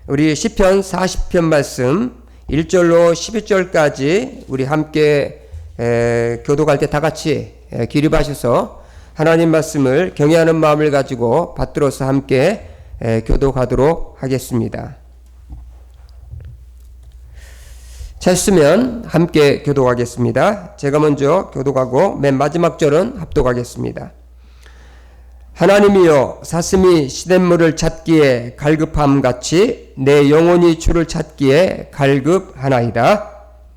우리 시편 40편 말씀 1절로 12절까지 우리 함께 교독할 때 다 같이 기립하셔서 하나님 말씀을 경외하는 마음을 가지고 받들어서 함께 교독하도록 하겠습니다. 찾으시면 함께 교독하겠습니다. 제가 먼저 교독하고 맨 마지막 절은 합독하겠습니다. 하나님이여, 사슴이 시냇물을 찾기에 갈급함같이 내 영혼이 주를 찾기에 갈급하나이다.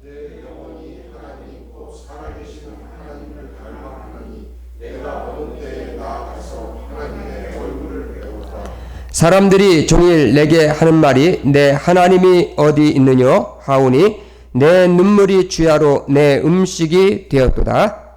내 영혼이 하나님 곧 살아계시는 하나님을 갈망하나니 내가 어느 때에 나아가서 하나님의 얼굴을 배우다. 사람들이 종일 내게 하는 말이 내 하나님이 어디 있느냐 하오니 내 눈물이 주야로 내 음식이 되었도다.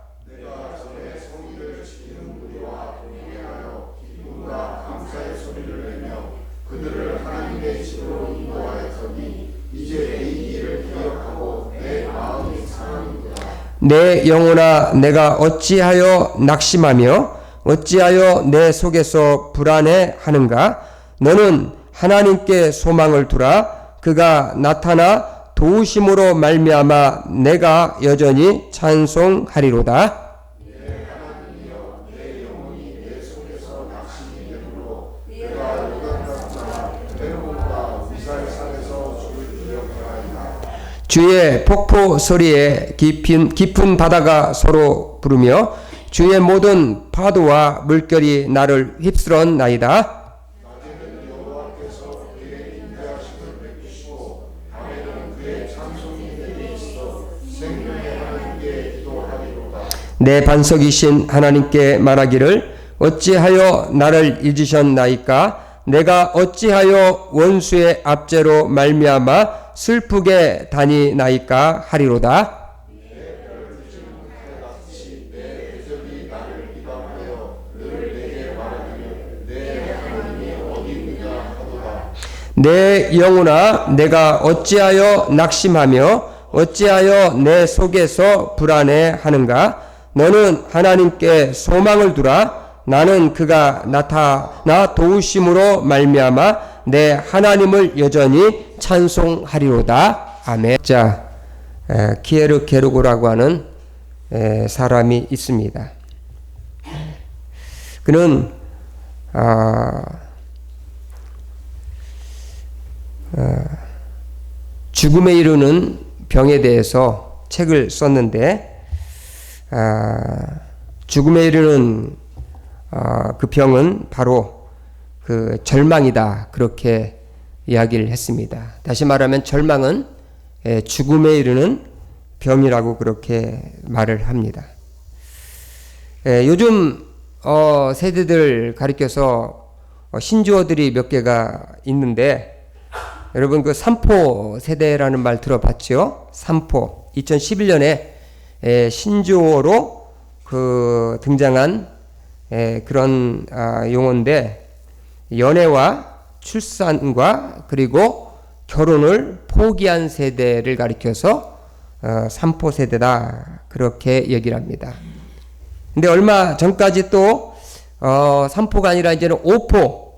내 영혼아, 내가 어찌하여 낙심하며 어찌하여 내 속에서 불안해하는가? 너는 하나님께 소망을 두라. 그가 나타나 도우심으로 말미암아 내가 여전히 찬송하리로다. 주의 폭포 소리에 깊은 바다가 서로 부르며 주의 모든 파도와 물결이 나를 휩쓸었나이다. 낮에는 여호와께서 그의 인자하심을 베푸시고 밤에는 그의 찬송이 내게 있어 생명의 하나님께 기도하리로다. 내 반석이신 하나님께 말하기를 어찌하여 나를 잊으셨나이까? 내가 어찌하여 원수의 압제로 말미암아 슬프게 다니나이까 하리로다. 내 영혼아, 내가 어찌하여 낙심하며 어찌하여 내 속에서 불안해하는가? 너는 하나님께 소망을 두라. 나는 그가 나타나 도우심으로 말미암아 내 하나님을 여전히 찬송하리로다. 아멘. 자, 키에르 게르고라고 하는 사람이 있습니다. 그는 죽음에 이르는 병에 대해서 책을 썼는데 죽음에 이르는 그 병은 바로 그 절망이다, 그렇게 이야기를 했습니다. 다시 말하면 절망은 죽음에 이르는 병이라고 그렇게 말을 합니다. 요즘 세대들 가리켜서 신조어들이 몇 개가 있는데 여러분 그 삼포 세대라는 말 들어봤죠? 삼포 2011년에 신조어로 그 등장한 그런 용어인데 연애와 출산과 그리고 결혼을 포기한 세대를 가리켜서 삼포 세대다, 그렇게 얘기를 합니다. 근데 얼마 전까지 또 삼포가 아니라 이제는 오포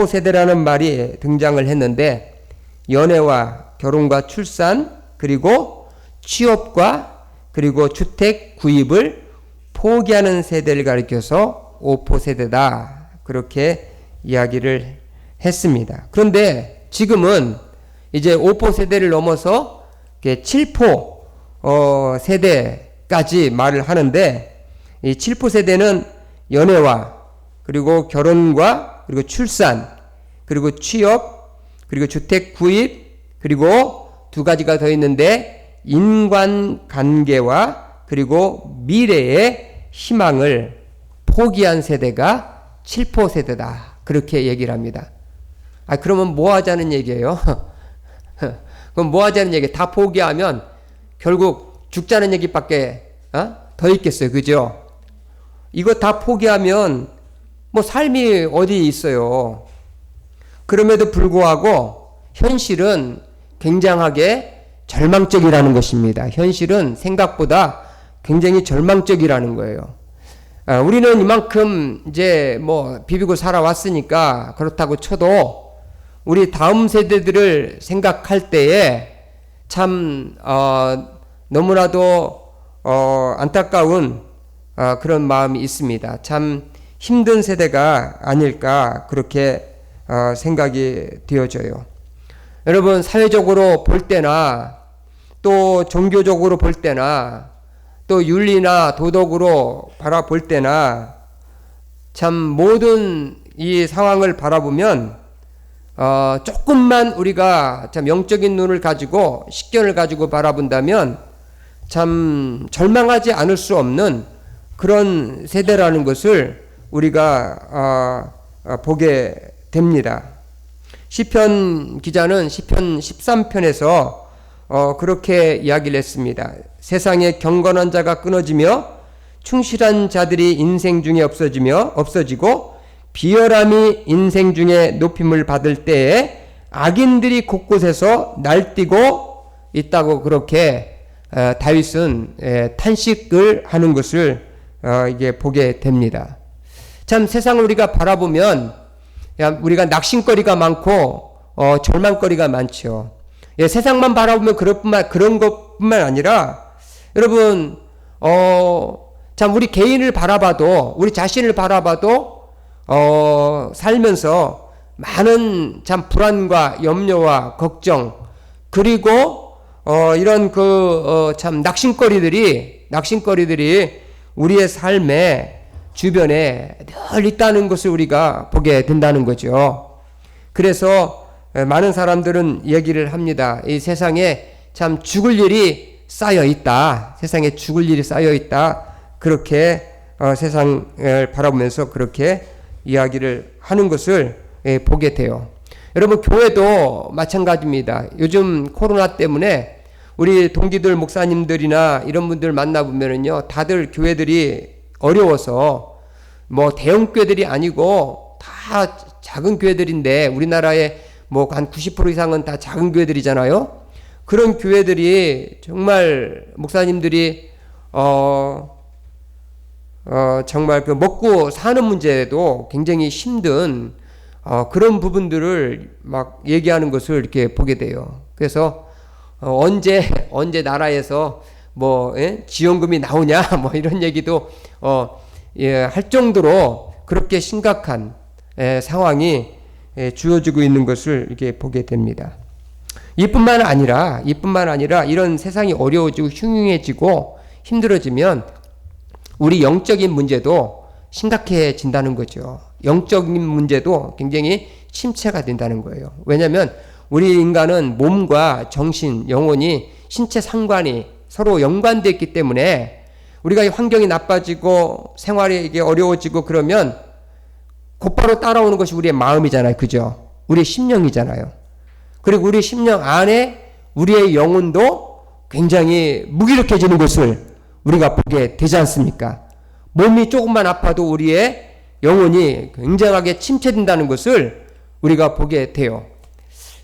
세대라는 말이 등장을 했는데 연애와 결혼과 출산 그리고 취업과 그리고 주택 구입을 포기하는 세대를 가리켜서 오포 세대다, 그렇게 이야기를 했습니다. 그런데 지금은 이제 오포 세대를 넘어서 7포 세대까지 말을 하는데 이 7포 세대는 연애와 그리고 결혼과 그리고 출산 그리고 취업 그리고 주택 구입 그리고 두 가지가 더 있는데 인간관계와 그리고 미래의 희망을 포기한 세대가 7포 세대다, 그렇게 얘기를 합니다. 그러면 뭐 하자는 얘기예요? 그럼 뭐 하자는 얘기예요? 다 포기하면 결국 죽자는 얘기밖에 더 있겠어요, 그죠? 이거 다 포기하면 뭐 삶이 어디 있어요? 그럼에도 불구하고 현실은 굉장하게 절망적이라는 것입니다. 현실은 생각보다 굉장히 절망적이라는 거예요. 우리는 이만큼 이제 뭐 비비고 살아왔으니까 그렇다고 쳐도 우리 다음 세대들을 생각할 때에 참 너무나도 안타까운 그런 마음이 있습니다. 참 힘든 세대가 아닐까 그렇게 생각이 되어져요. 여러분, 사회적으로 볼 때나 또 종교적으로 볼 때나 또 윤리나 도덕으로 바라볼 때나 참 모든 이 상황을 바라보면 조금만 우리가 참 영적인 눈을 가지고 식견을 가지고 바라본다면 참 절망하지 않을 수 없는 그런 세대라는 것을 우리가 보게 됩니다. 시편 기자는 시편 13편에서 그렇게 이야기를 했습니다. 세상에 경건한 자가 끊어지며 충실한 자들이 인생 중에 없어지고 비열함이 인생 중에 높임을 받을 때에 악인들이 곳곳에서 날뛰고 있다고 그렇게 다윗은 탄식을 하는 것을 이게 보게 됩니다. 참 세상을 우리가 바라보면 우리가 낙심거리가 많고 절망거리가 많죠. 세상만 바라보면 그런 것뿐만 아니라 여러분 참 우리 개인을 바라봐도 우리 자신을 바라봐도 살면서 많은 참 불안과 염려와 걱정 그리고 이런 참 낙심거리들이 우리의 삶에 주변에 늘 있다는 것을 우리가 보게 된다는 거죠. 그래서 많은 사람들은 얘기를 합니다. 이 세상에 참 죽을 일이 쌓여 있다. 세상에 죽을 일이 쌓여 있다. 그렇게 세상을 바라보면서 그렇게 이야기를 하는 것을 보게 돼요. 여러분, 교회도 마찬가지입니다. 요즘 코로나 때문에 우리 동기들 목사님들이나 이런 분들 만나보면은요, 다들 교회들이 어려워서 뭐 대형 교회들이 아니고 다 작은 교회들인데 우리나라에 뭐 한 90% 이상은 다 작은 교회들이잖아요. 그런 교회들이 정말 목사님들이 정말 그 먹고 사는 문제도 굉장히 힘든 그런 부분들을 막 얘기하는 것을 이렇게 보게 돼요. 그래서 언제 나라에서 뭐 지원금이 나오냐 뭐 이런 얘기도 할 정도로 그렇게 심각한 상황이 주어지고 있는 것을 이렇게 보게 됩니다. 이뿐만 아니라 이런 세상이 어려워지고 흉흉해지고 힘들어지면 우리 영적인 문제도 심각해진다는 거죠. 영적인 문제도 굉장히 침체가 된다는 거예요. 왜냐하면 우리 인간은 몸과 정신, 영혼이 신체 상관이 서로 연관되어 있기 때문에 우리가 환경이 나빠지고 생활이 이게 어려워지고 그러면 곧바로 따라오는 것이 우리의 마음이잖아요. 그죠? 우리의 심령이잖아요. 그리고 우리 심령 안에 우리의 영혼도 굉장히 무기력해지는 것을 우리가 보게 되지 않습니까? 몸이 조금만 아파도 우리의 영혼이 굉장하게 침체된다는 것을 우리가 보게 돼요.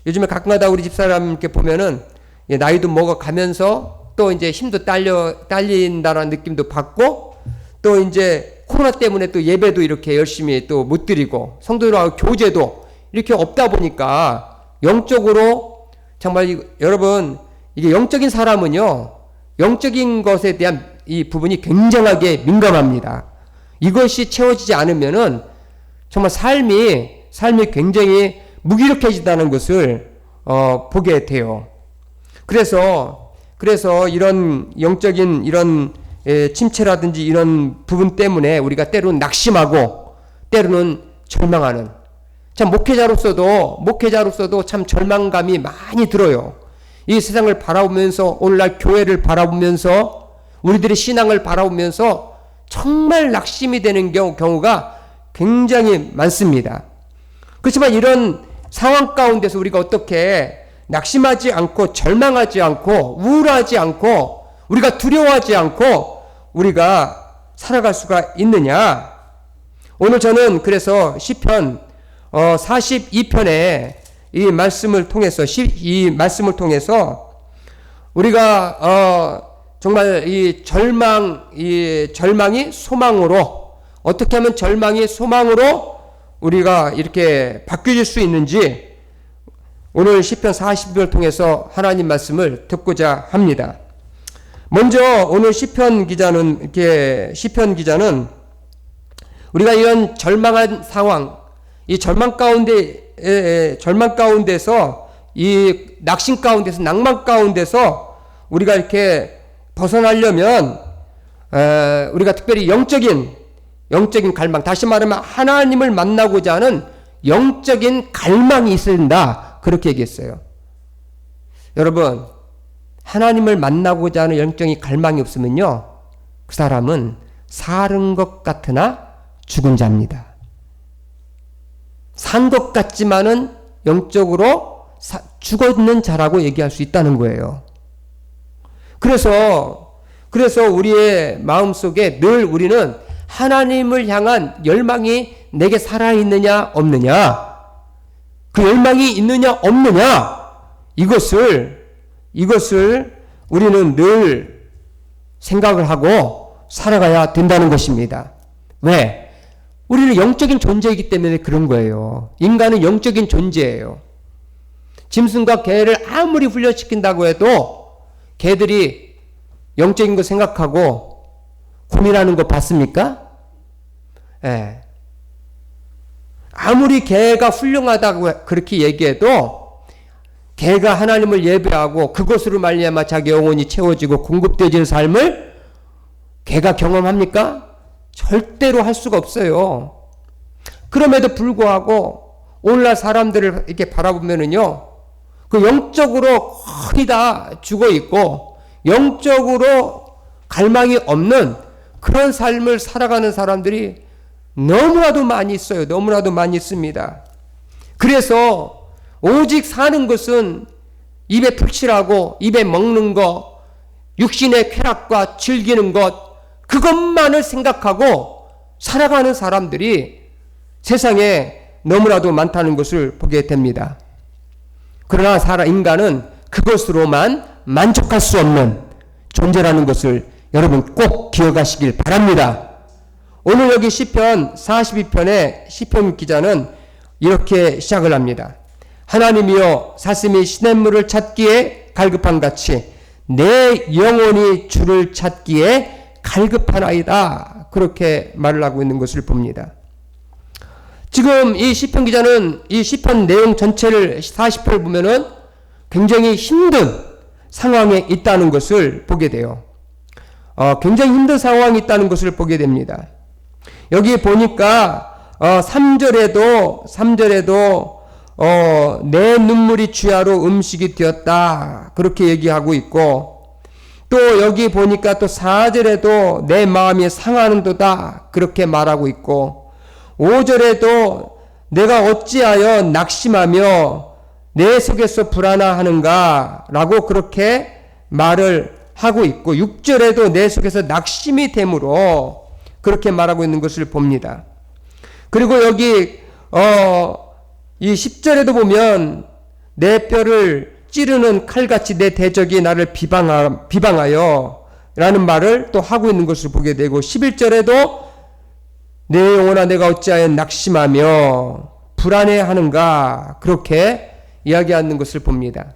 요즘에 가끔가다 우리 집사람 이렇게 보면은 나이도 먹어가면서 또 이제 힘도 딸린다는 느낌도 받고 또 이제 코로나 때문에 또 예배도 이렇게 열심히 또 못 드리고 성도들하고 교제도 이렇게 없다 보니까 영적으로 정말 여러분 이게 영적인 사람은요 영적인 것에 대한 이 부분이 굉장하게 민감합니다. 이것이 채워지지 않으면은 정말 삶이 굉장히 무기력해진다는 것을 보게 돼요. 그래서 이런 영적인 이런 침체라든지 이런 부분 때문에 우리가 때로는 낙심하고 때로는 절망하는 참 목회자로서도 참 절망감이 많이 들어요. 이 세상을 바라보면서 오늘날 교회를 바라보면서 우리들의 신앙을 바라보면서 정말 낙심이 되는 경우가 굉장히 많습니다. 그렇지만 이런 상황 가운데서 우리가 어떻게 낙심하지 않고 절망하지 않고 우울하지 않고 우리가 두려워하지 않고 우리가 살아갈 수가 있느냐? 오늘 저는 그래서 시편 42편에 이 말씀을 통해서 우리가 정말 이 절망이 소망으로 어떻게 하면 절망이 소망으로 우리가 이렇게 바뀌어질 수 있는지 오늘 시편 40편을 통해서 하나님 말씀을 듣고자 합니다. 먼저 오늘 시편 기자는 우리가 이런 절망한 상황, 이 절망 가운데서 이 낙심 가운데서 낭만 가운데서 우리가 이렇게 벗어나려면 우리가 특별히 영적인 갈망, 다시 말하면 하나님을 만나고자 하는 영적인 갈망이 있어야 된다. 그렇게 얘기했어요. 여러분, 하나님을 만나고자 하는 영적인 갈망이 없으면요, 그 사람은 사는 것 같으나 죽은 자입니다. 산 것 같지만은 영적으로 죽었는 자라고 얘기할 수 있다는 거예요. 그래서 우리의 마음속에 늘 우리는 하나님을 향한 열망이 내게 살아있느냐 없느냐, 그 열망이 있느냐 없느냐, 이것을 우리는 늘 생각을 하고 살아가야 된다는 것입니다. 왜? 우리는 영적인 존재이기 때문에 그런 거예요. 인간은 영적인 존재예요. 짐승과 개를 아무리 훈련시킨다고 해도 개들이 영적인 거 생각하고 고민하는 거 봤습니까? 예. 아무리 개가 훌륭하다고 그렇게 얘기해도 개가 하나님을 예배하고 그것으로 말미암아 자기 영혼이 채워지고 공급되어지는 삶을 개가 경험합니까? 절대로 할 수가 없어요. 그럼에도 불구하고 오늘날 사람들을 이렇게 바라보면은요, 그 영적으로 거의 다 죽어 있고 영적으로 갈망이 없는 그런 삶을 살아가는 사람들이 너무나도 많이 있어요. 너무나도 많이 있습니다. 그래서 오직 사는 것은 입에 풀칠하고 입에 먹는 것, 육신의 쾌락과 즐기는 것, 그것만을 생각하고 살아가는 사람들이 세상에 너무나도 많다는 것을 보게 됩니다. 그러나 인간은 그것으로만 만족할 수 없는 존재라는 것을 여러분 꼭 기억하시길 바랍니다. 오늘 여기 시편 42편의 시편 기자는 이렇게 시작을 합니다. 하나님이여, 사슴이 시냇물을 찾기에 갈급한 같이 내 영혼이 주를 찾기에 갈급하나이다. 그렇게 말을 하고 있는 것을 봅니다. 지금 이 시편 기자는 이 시편 내용 전체를 40편을 보면은 굉장히 힘든 상황에 있다는 것을 보게 돼요. 굉장히 힘든 상황이 있다는 것을 보게 됩니다. 여기 보니까 3절에도 내 눈물이 주야로 음식이 되었다. 그렇게 얘기하고 있고, 또 여기 보니까 또 4절에도 내 마음이 상하는도다. 그렇게 말하고 있고, 5절에도 내가 어찌하여 낙심하며 내 속에서 불안하는가 라고 그렇게 말을 하고 있고, 6절에도 내 속에서 낙심이 되므로 그렇게 말하고 있는 것을 봅니다. 그리고 여기 이 10절에도 보면 내 뼈를 찌르는 칼같이 내 대적이 나를 비방하여 라는 말을 또 하고 있는 것을 보게 되고, 11절에도 내 영혼아 내가 어찌하여 낙심하며 불안해하는가 그렇게 이야기하는 것을 봅니다.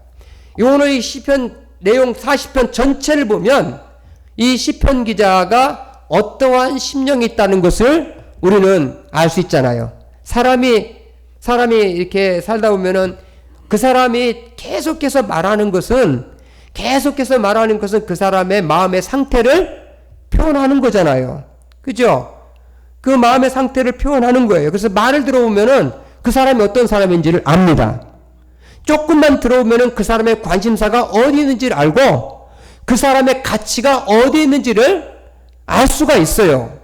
오늘 이 시편 내용 40편 전체를 보면 이 시편 기자가 어떠한 심령이 있다는 것을 우리는 알 수 있잖아요. 사람이 이렇게 살다 보면은 그 사람이 계속해서 말하는 것은 그 사람의 마음의 상태를 표현하는 거잖아요. 그죠? 그 마음의 상태를 표현하는 거예요. 그래서 말을 들어보면은 그 사람이 어떤 사람인지를 압니다. 조금만 들어보면은 그 사람의 관심사가 어디 있는지를 알고 그 사람의 가치가 어디 있는지를 알 수가 있어요.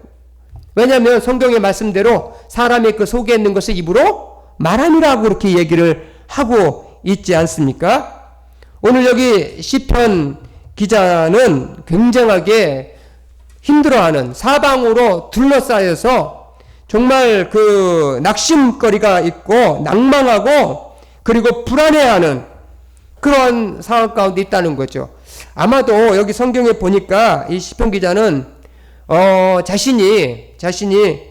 왜냐하면 성경의 말씀대로 사람이 그 속에 있는 것을 입으로 말함이라고 그렇게 얘기를 하고 있지 않습니까? 오늘 여기 시편 기자는 굉장하게 힘들어하는, 사방으로 둘러싸여서 정말 그 낙심거리가 있고 낭망하고 그리고 불안해하는 그런 상황 가운데 있다는 거죠. 아마도 여기 성경에 보니까 이 시편 기자는 자신이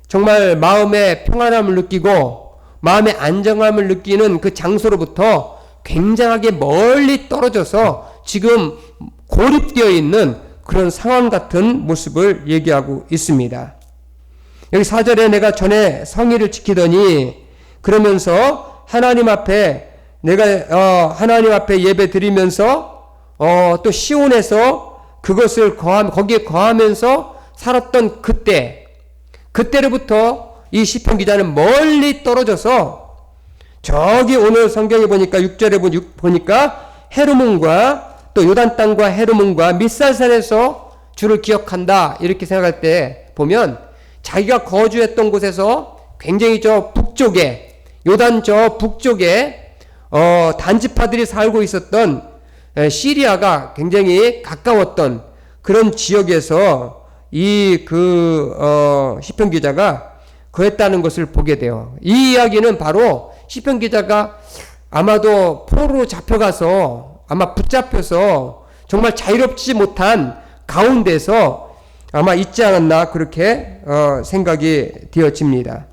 정말 마음의 평안함을 느끼고 마음의 안정감을 느끼는 그 장소로부터 굉장하게 멀리 떨어져서 지금 고립되어 있는 그런 상황 같은 모습을 얘기하고 있습니다. 여기 4절에 내가 전에 성의를 지키더니 그러면서 하나님 앞에 내가 하나님 앞에 예배 드리면서 또 시온에서 그것을 거기에 거하면서 살았던 그때로부터 이 시편 기자는 멀리 떨어져서 저기 오늘 성경에 보니까 6절에 보니까 헤르몬과 또 요단 땅과 헤르몬과 밑살산에서 주를 기억한다 이렇게 생각할 때 보면 자기가 거주했던 곳에서 굉장히 저 북쪽에 요단 저 북쪽에 단지파들이 살고 있었던 시리아가 굉장히 가까웠던 그런 지역에서 이 시편 기자가 거했다는 것을 보게 돼요. 이 이야기는 바로 시편 기자가 아마도 포로로 잡혀가서 아마 붙잡혀서 정말 자유롭지 못한 가운데서 아마 있지 않았나 그렇게 생각이 되어집니다.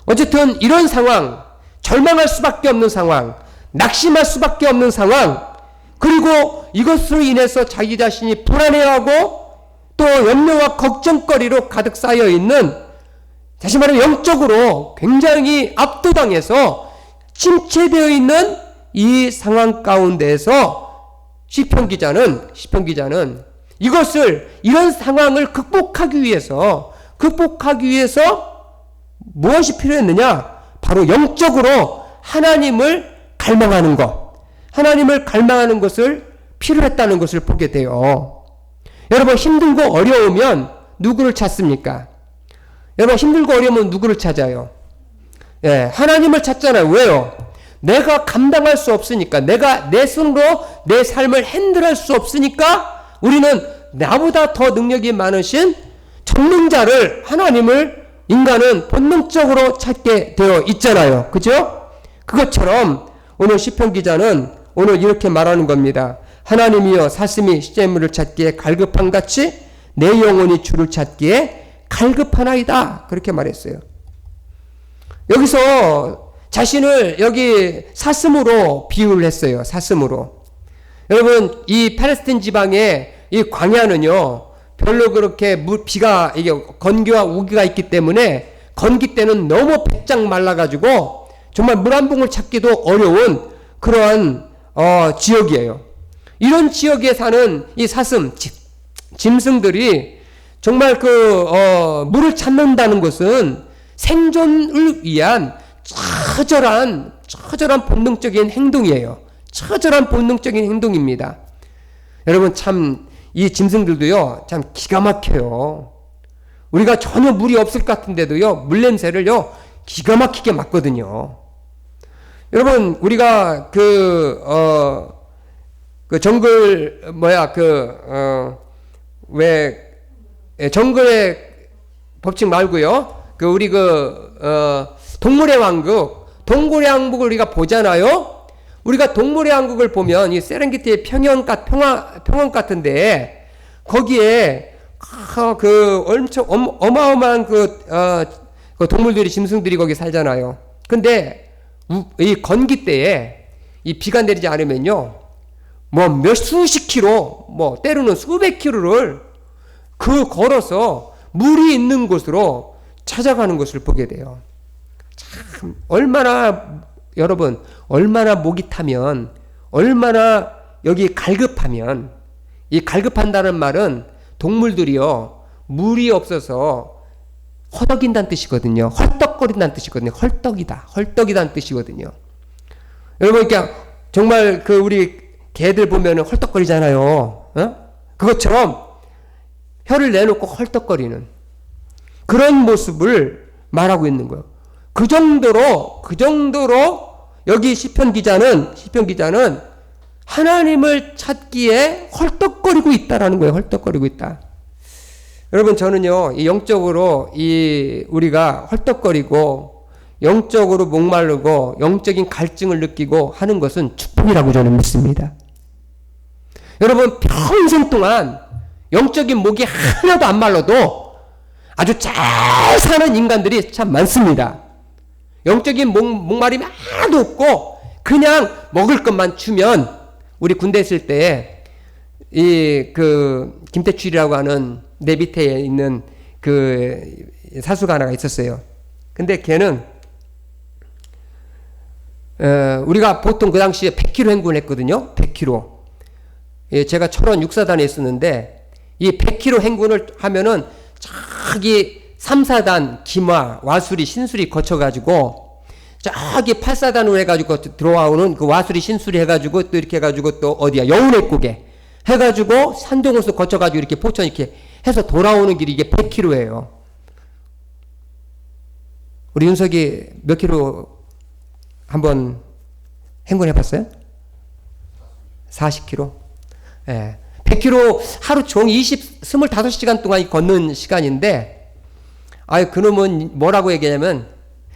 어쨌든 이런 상황, 절망할 수밖에 없는 상황, 낙심할 수밖에 없는 상황, 그리고 이것으로 인해서 자기 자신이 불안해하고 또 염려와 걱정거리로 가득 쌓여 있는, 다시 말하면 영적으로 굉장히 압도당해서 침체되어 있는 이 상황 가운데에서 시편 기자는 이런 상황을 극복하기 위해서 무엇이 필요했느냐? 바로 영적으로 하나님을 갈망하는 것, 하나님을 갈망하는 것을 필요했다는 것을 보게 돼요. 여러분, 힘들고 어려우면 누구를 찾습니까? 여러분, 힘들고 어려우면 누구를 찾아요? 하나님을 찾잖아요. 왜요? 내가 감당할 수 없으니까, 내가 내 손으로 내 삶을 핸들할 수 없으니까 우리는 나보다 더 능력이 많으신 전능자를, 하나님을 인간은 본능적으로 찾게 되어 있잖아요. 그죠? 그것처럼 오늘 시편 기자는 오늘 이렇게 말하는 겁니다. 하나님이여 사슴이 시냇물을 찾기에 갈급한 같이 내 영혼이 주를 찾기에 갈급하나이다. 그렇게 말했어요. 여기서 자신을 여기 사슴으로 비유를 했어요. 사슴으로. 여러분, 이 팔레스틴 지방의 이 광야는요, 별로 그렇게 비가, 이게 건기와 우기가 있기 때문에 건기 때는 너무 배짱 말라가지고 정말 물 한 봉을 찾기도 어려운 그러한 지역이에요. 이런 지역에 사는 이 사슴, 짐승들이 정말 물을 찾는다는 것은 생존을 위한 처절한 본능적인 행동이에요. 처절한 본능적인 행동입니다. 여러분, 참 이 짐승들도요, 참 기가 막혀요. 우리가 전혀 물이 없을 것 같은데도요, 물냄새를요, 기가 막히게 맡거든요. 여러분, 우리가 정글, 정글의 법칙 말고요, 동물의 왕국을 우리가 보잖아요. 우리가 동물의 왕국을 보면 이 세렝게티의 평원 같은데 거기에 엄청 어마어마한 동물들이, 짐승들이 거기 살잖아요. 근데 이 건기 때에 이 비가 내리지 않으면요, 몇 수십 킬로, 때로는 수백 킬로를 걸어서 물이 있는 곳으로 찾아가는 것을 보게 돼요. 참 여러분, 얼마나 목이 타면, 얼마나 여기 갈급하면, 이 갈급한다는 말은 동물들이요, 물이 없어서 허덕인다는 뜻이거든요. 헐떡거린다는 뜻이거든요. 헐떡이다는 뜻이거든요. 여러분, 그러니까 정말 우리 개들 보면은 헐떡거리잖아요. 그것처럼 혀를 내놓고 헐떡거리는 그런 모습을 말하고 있는 거예요. 그 정도로 여기 시편 기자는 하나님을 찾기에 헐떡거리고 있다라는 거예요. 헐떡거리고 있다. 여러분, 저는요, 이 영적으로 우리가 헐떡거리고 영적으로 목마르고 영적인 갈증을 느끼고 하는 것은 축복이라고 저는 믿습니다. 여러분, 평생 동안 영적인 목이 하나도 안 말라도 아주 잘 사는 인간들이 참 많습니다. 영적인 목마름이 하나도 없고 그냥 먹을 것만 주면, 우리 군대 있을 때 김태출이라고 하는 내 밑에 있는 그 사수가 하나가 있었어요. 근데 걔는 우리가 보통 그 당시에 100km 행군을 했거든요. 100km. 예, 제가 철원 육사단에 있었는데 이 100km 행군을 하면은 저기 3사단 기마, 와수리, 신수리 거쳐가지고 저기 8사단으로 해가지고 들어와오는 그 와수리, 신수리 해가지고 또 이렇게 해가지고 또 어디야, 여운해국에 해가지고 산동호수 거쳐가지고 이렇게 포천 이렇게 해서 돌아오는 길이 이게 100km예요. 우리 윤석이 몇 킬로 한번 행군해 봤어요? 40km. 예. 100km 하루 종일 25시간 동안 걷는 시간인데, 그놈은 뭐라고 얘기하냐면,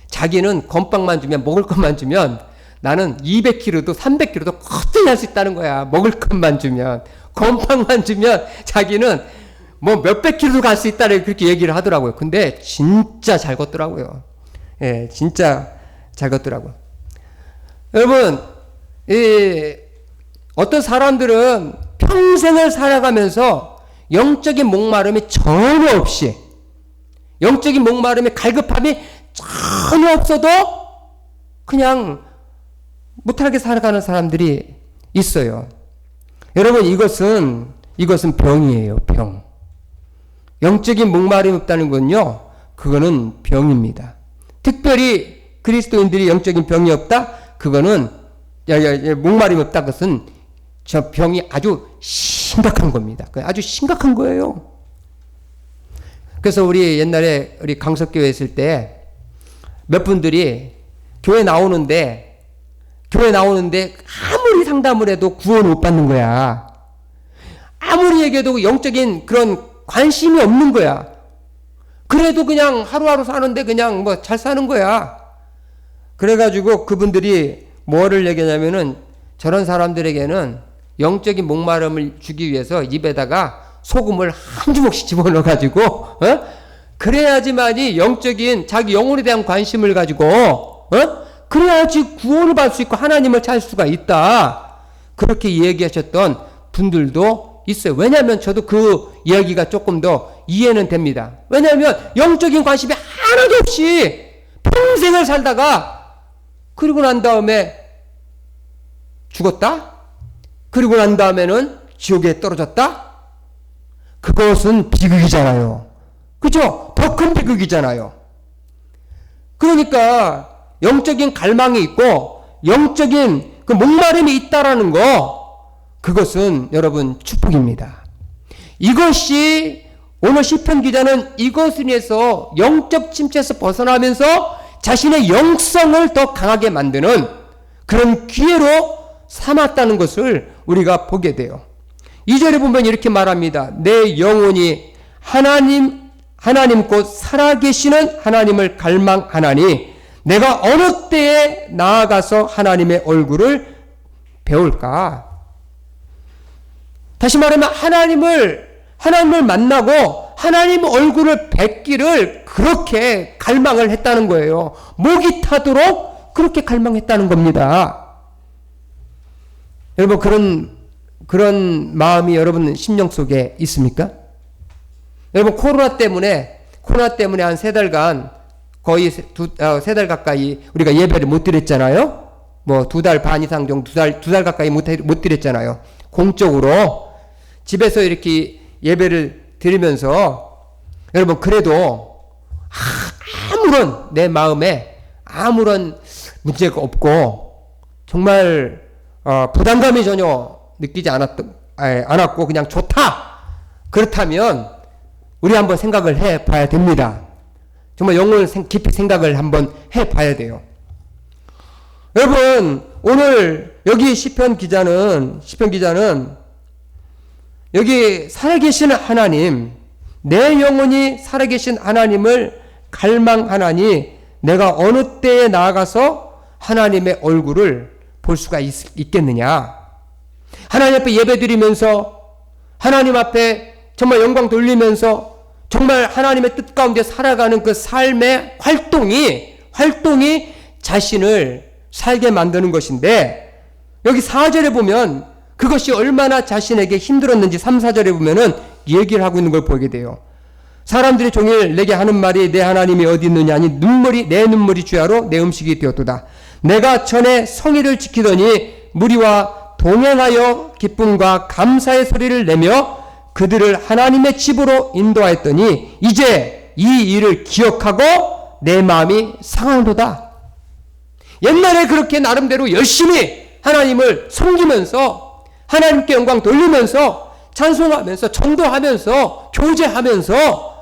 자기는 건빵만 주면, 먹을 것만 주면, 나는 200km도 300km도 거뜬히 할 수 있다는 거야. 먹을 것만 주면. 건빵만 주면 자기는 뭐 몇백 킬로도 갈 수 있다는 그렇게 얘기를 하더라고요. 근데 진짜 잘 걷더라고요. 예, 진짜 잘 걷더라고요. 여러분, 어떤 사람들은 평생을 살아가면서 영적인 목마름이 전혀 없이, 영적인 목마름이 갈급함이 전혀 없어도 그냥 무탈하게 살아가는 사람들이 있어요. 여러분, 이것은 병이에요. 병. 영적인 목마름이 없다는 건요, 그거는 병입니다. 특별히 그리스도인들이 영적인 병이 없다? 그거는 목마름이 없다. 그것은 저 병이 아주 심각한 겁니다. 아주 심각한 거예요. 그래서 우리 옛날에 우리 강석교회 있을 때 몇 분들이 교회 나오는데 아무리 상담을 해도 구원 못 받는 거야. 아무리 얘기해도 영적인 그런 관심이 없는 거야. 그래도 그냥 하루하루 사는데 그냥 뭐 잘 사는 거야. 그래가지고 그분들이 뭐를 얘기하냐면은, 저런 사람들에게는 영적인 목마름을 주기 위해서 입에다가 소금을 한 주먹씩 집어넣어가지고, 그래야지만이 영적인 자기 영혼에 대한 관심을 가지고, 그래야지 구원을 받을 수 있고 하나님을 찾을 수가 있다. 그렇게 얘기하셨던 분들도 있어요. 왜냐하면 저도 그 이야기가 조금 더 이해는 됩니다. 왜냐하면 영적인 관심이 하나도 없이 평생을 살다가 그리고 난 다음에 죽었다? 그리고 난 다음에는 지옥에 떨어졌다? 그것은 비극이잖아요. 그죠? 더 큰 비극이잖아요. 그러니까 영적인 갈망이 있고 영적인 그 목마름이 있다라는 거, 그것은 여러분 축복입니다. 이것이 오늘 시편 기자는 이것을 위해서 영적 침체에서 벗어나면서 자신의 영성을 더 강하게 만드는 그런 기회로 삼았다는 것을 우리가 보게 돼요. 2절에 보면 이렇게 말합니다. 내 영혼이 하나님 곧 살아계시는 하나님을 갈망하나니 내가 어느 때에 나아가서 하나님의 얼굴을 배울까? 다시 말하면 하나님을 만나고 하나님 얼굴을 뵙기를 그렇게 갈망을 했다는 거예요. 목이 타도록 그렇게 갈망했다는 겁니다. 여러분, 그런 마음이 여러분 심령 속에 있습니까? 여러분, 코로나 때문에 한 3달간 거의 3달 가까이 우리가 예배를 못 드렸잖아요. 뭐 2달 반 이상 정도, 2달 가까이 못 드렸잖아요. 공적으로 집에서 이렇게 예배를 드리면서 여러분, 그래도 아무런 내 마음에 아무런 문제가 없고 정말 부담감이 전혀 느끼지 않았고 그냥 좋다. 그렇다면 우리 한번 생각을 해봐야 됩니다. 정말 영혼을 깊이 생각을 한번 해봐야 돼요. 여러분, 오늘 여기 시편 기자는 여기 살아계신 하나님, 내 영혼이 살아계신 하나님을 갈망하나니 내가 어느 때에 나아가서 하나님의 얼굴을 볼 수가 있겠느냐. 하나님 앞에 예배드리면서 하나님 앞에 정말 영광 돌리면서 정말 하나님의 뜻 가운데 살아가는 그 삶의 활동이 활동이 자신을 살게 만드는 것인데, 여기 4절에 보면 그것이 얼마나 자신에게 힘들었는지 3, 4절에 보면은 얘기를 하고 있는 걸 보게 돼요. 사람들이 종일 내게 하는 말이 내 하나님이 어디 있느냐 하니 내 눈물이 주야로 내 음식이 되었도다. 내가 전에 성의를 지키더니 무리와 동행하여 기쁨과 감사의 소리를 내며 그들을 하나님의 집으로 인도하였더니 이제 이 일을 기억하고 내 마음이 상하도다. 옛날에 그렇게 나름대로 열심히 하나님을 섬기면서 하나님께 영광 돌리면서 찬송하면서 전도하면서 교제하면서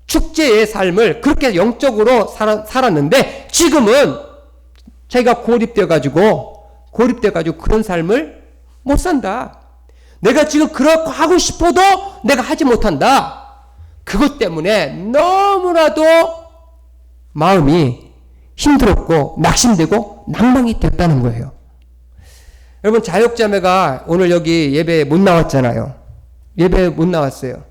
축제의 삶을 그렇게 영적으로 살았는데, 지금은 자기가 고립돼가지고 그런 삶을 못 산다. 내가 지금 그렇고 하고 싶어도 내가 하지 못한다. 그것 때문에 너무나도 마음이 힘들었고 낙심되고 낭망이 됐다는 거예요. 여러분, 자역자매가 오늘 여기 예배에 못 나왔잖아요. 예배에 못 나왔어요.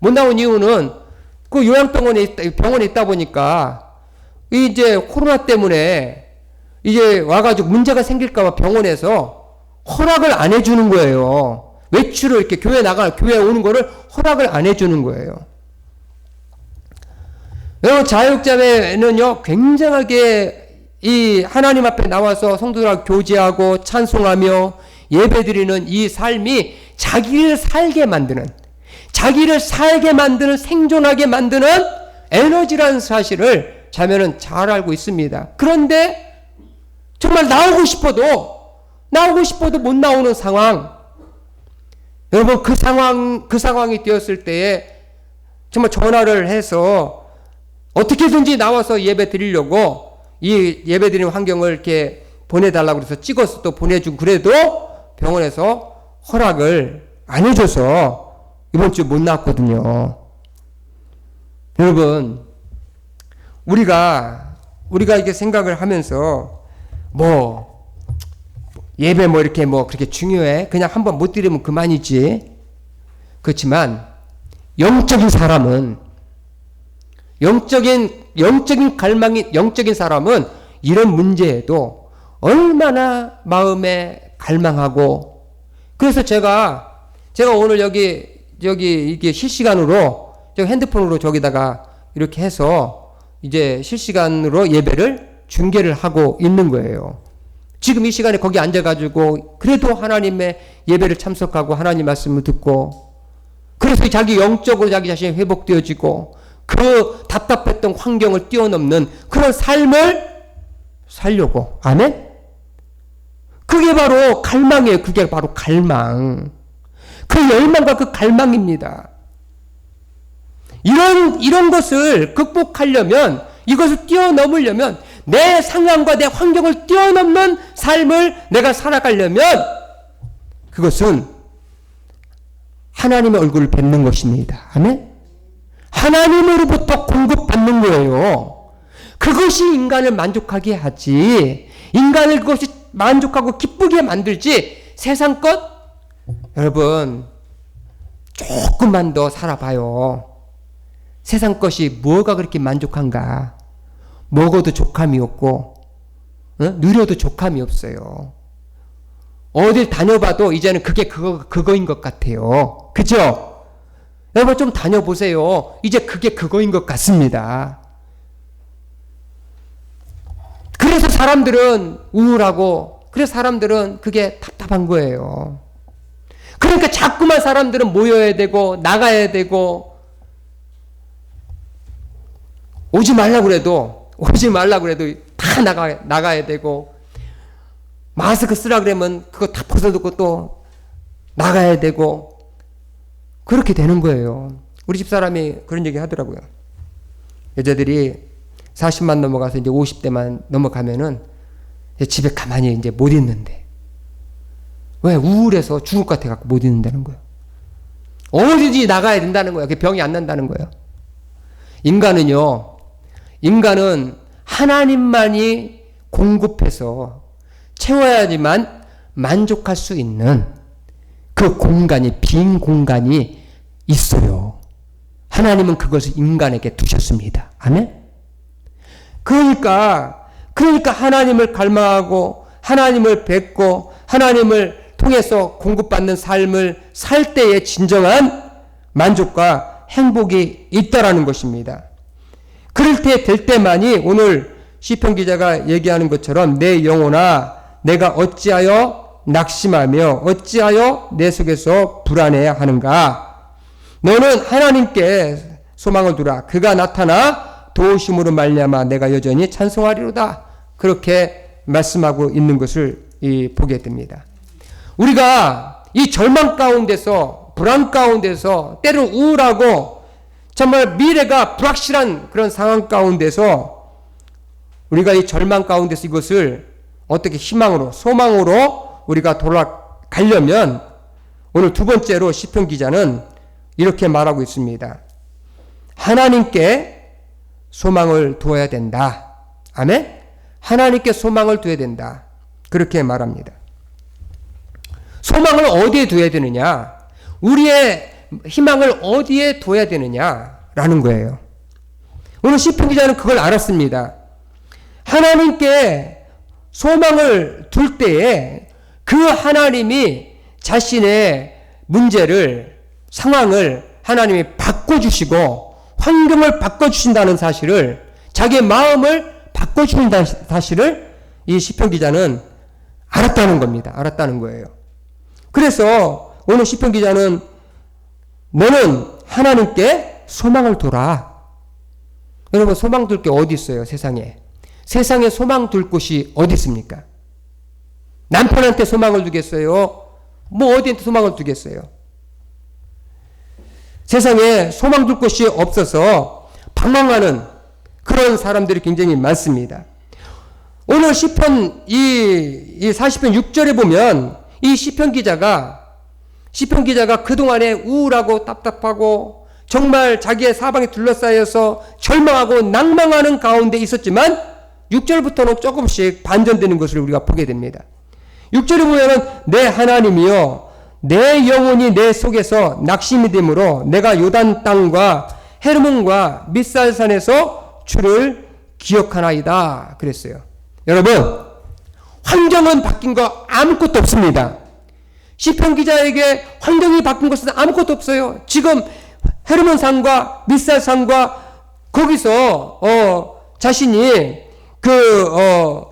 못 나온 이유는 그 요양병원에 있다 보니까 이제 코로나 때문에 이제 와가지고 문제가 생길까봐 병원에서 허락을 안 해주는 거예요. 외출을 이렇게 교회 오는 거를 허락을 안 해주는 거예요. 여러분, 자역자매는요, 굉장하게 이 하나님 앞에 나와서 성도들하고 교제하고 찬송하며 예배드리는 이 삶이 자기를 살게 만드는 생존하게 만드는 에너지라는 사실을 자매는 잘 알고 있습니다. 그런데 정말 나오고 싶어도 못 나오는 상황. 여러분, 그 상황이 되었을 때에 정말 전화를 해서 어떻게든지 나와서 예배 드리려고 이 예배 드리는 환경을 이렇게 보내달라고 그래서 찍어서 또 보내주고, 그래도 병원에서 허락을 안 해줘서 이번 주 못 나왔거든요. 여러분, 우리가 이렇게 생각을 하면서 예배 이렇게 그렇게 중요해? 그냥 한번 못 드리면 그만이지. 그렇지만 영적인 사람은, 영적인 사람은 이런 문제에도 얼마나 마음에 갈망하고, 그래서 제가 오늘 여기 이게 실시간으로 핸드폰으로 저기다가 이렇게 해서 이제 실시간으로 예배를 중계를 하고 있는 거예요. 지금 이 시간에 거기 앉아가지고 그래도 하나님의 예배를 참석하고 하나님 말씀을 듣고, 그래서 자기 영적으로 자기 자신이 회복되어지고 그 답답했던 환경을 뛰어넘는 그런 삶을 살려고. 아멘? 그게 바로 갈망이에요. 그게 바로 갈망. 그 열망과 그 갈망입니다. 이런 것을 극복하려면, 이것을 뛰어넘으려면, 내 상황과 내 환경을 뛰어넘는 삶을 내가 살아가려면 그것은 하나님의 얼굴을 뵙는 것입니다. 아멘? 하나님으로부터 공급받는 거예요. 그것이 인간을 만족하게 하지, 인간을 그것이 만족하고 기쁘게 만들지, 세상 것, 여러분, 조금만 더 살아봐요. 세상 것이 뭐가 그렇게 만족한가? 먹어도 족함이 없고, 누려도 족함이 없어요. 어딜 다녀봐도 이제는 그게 그거인 것 같아요. 그죠? 여러분, 좀 다녀보세요. 이제 그게 그거인 것 같습니다. 그래서 사람들은 우울하고, 그래서 사람들은 그게 답답한 거예요. 그러니까 자꾸만 사람들은 모여야 되고 나가야 되고, 오지 말라고 그래도 다 나가야 되고, 마스크 쓰라 그러면 그거 다 벗어두고 또 나가야 되고, 그렇게 되는 거예요. 우리 집사람이 그런 얘기 하더라고요. 여자들이 40만 넘어가서 이제 50대만 넘어가면은 집에 가만히 이제 못 있는데, 왜? 우울해서 죽을 것 같아 갖고 못 있는다는 거예요. 어디든지 나가야 된다는 거예요. 병이 안 난다는 거예요. 인간은 하나님만이 공급해서 채워야지만 만족할 수 있는 그 공간이, 빈 공간이 있어요. 하나님은 그것을 인간에게 두셨습니다. 아멘? 그러니까 하나님을 갈망하고 하나님을 뵙고 하나님을 통해서 공급받는 삶을 살 때의 진정한 만족과 행복이 있다라는 것입니다. 그럴 때 될 때만이 오늘 시편 기자가 얘기하는 것처럼 내 영혼아 내가 어찌하여 낙심하며 어찌하여 내 속에서 불안해야 하는가. 너는 하나님께 소망을 두라. 그가 나타나 도우심으로 말미암아 내가 여전히 찬송하리로다. 그렇게 말씀하고 있는 것을 보게 됩니다. 우리가 이 절망 가운데서 불안 가운데서 때로 우울하고 정말 미래가 불확실한 그런 상황 가운데서 우리가 이 절망 가운데서 이것을 어떻게 희망으로 소망으로 우리가 돌아가려면 오늘 두 번째로 시편 기자는 이렇게 말하고 있습니다. 하나님께 소망을 두어야 된다. 아멘? 하나님께 소망을 두어야 된다. 그렇게 말합니다. 소망을 어디에 두어야 되느냐? 우리의 희망을 어디에 둬야 되느냐라는 거예요. 오늘 시편 기자는 그걸 알았습니다. 하나님께 소망을 둘 때에 그 하나님이 자신의 문제를 상황을 하나님이 바꿔주시고 환경을 바꿔주신다는 사실을 자기의 마음을 바꿔주신다는 사실을 이 시편 기자는 알았다는 겁니다. 알았다는 거예요. 그래서 오늘 시편 기자는 너는 하나님께 소망을 둬라. 여러분 소망 둘 게 어디 있어요? 세상에 소망 둘 곳이 어디 있습니까? 남편한테 소망을 두겠어요? 뭐 어디한테 소망을 두겠어요? 세상에 소망 둘 곳이 없어서 방황하는 그런 사람들이 굉장히 많습니다. 오늘 시편 이 40편 6절에 보면 이 시편 기자가 그동안에 우울하고 답답하고 정말 자기의 사방에 둘러싸여서 절망하고 낭망하는 가운데 있었지만 6절부터는 조금씩 반전되는 것을 우리가 보게 됩니다. 6절에 보면은 내 하나님이여 내 영혼이 내 속에서 낙심이 되므로 내가 요단 땅과 헤르몬과 밋살산에서 주를 기억하나이다 그랬어요. 여러분 환경은 바뀐 거 아무것도 없습니다. 시편 기자에게 환경이 바뀐 것은 아무것도 없어요. 지금 헤르몬산과 밋살산과 거기서 자신이